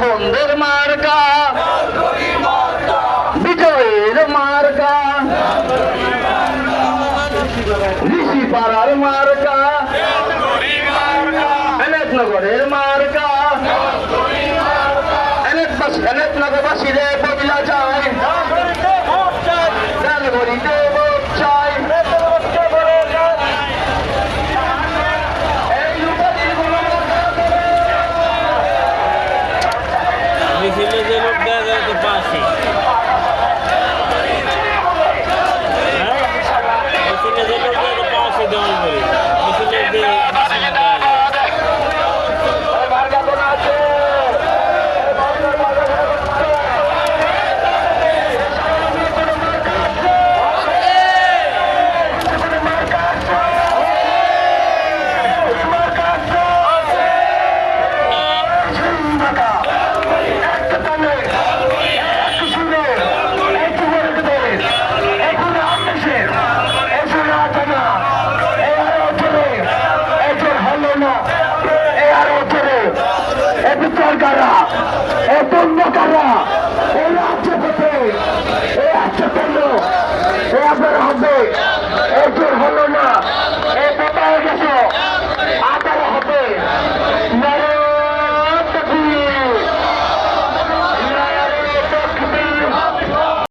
বন্ধের মার্কা বিজয়ের মার্কা ঋষি পাড়ার মার্কা এনায়তনগরের মার্কা এনায়তনগরবাসীরে বদলা চাই ডালগড়িতে ভোট চাই মিছিলে যে লোক দেওয়া যায় তো পাশে মিছিলে যে লোক দেওয়া তো পাশে দেওয়া করি মিছিলে দিয়ে কারা এই বন্ধ কারা এই রাজ্য পথে এই রাজ্য কেন্দ্র এই আপনারা হবে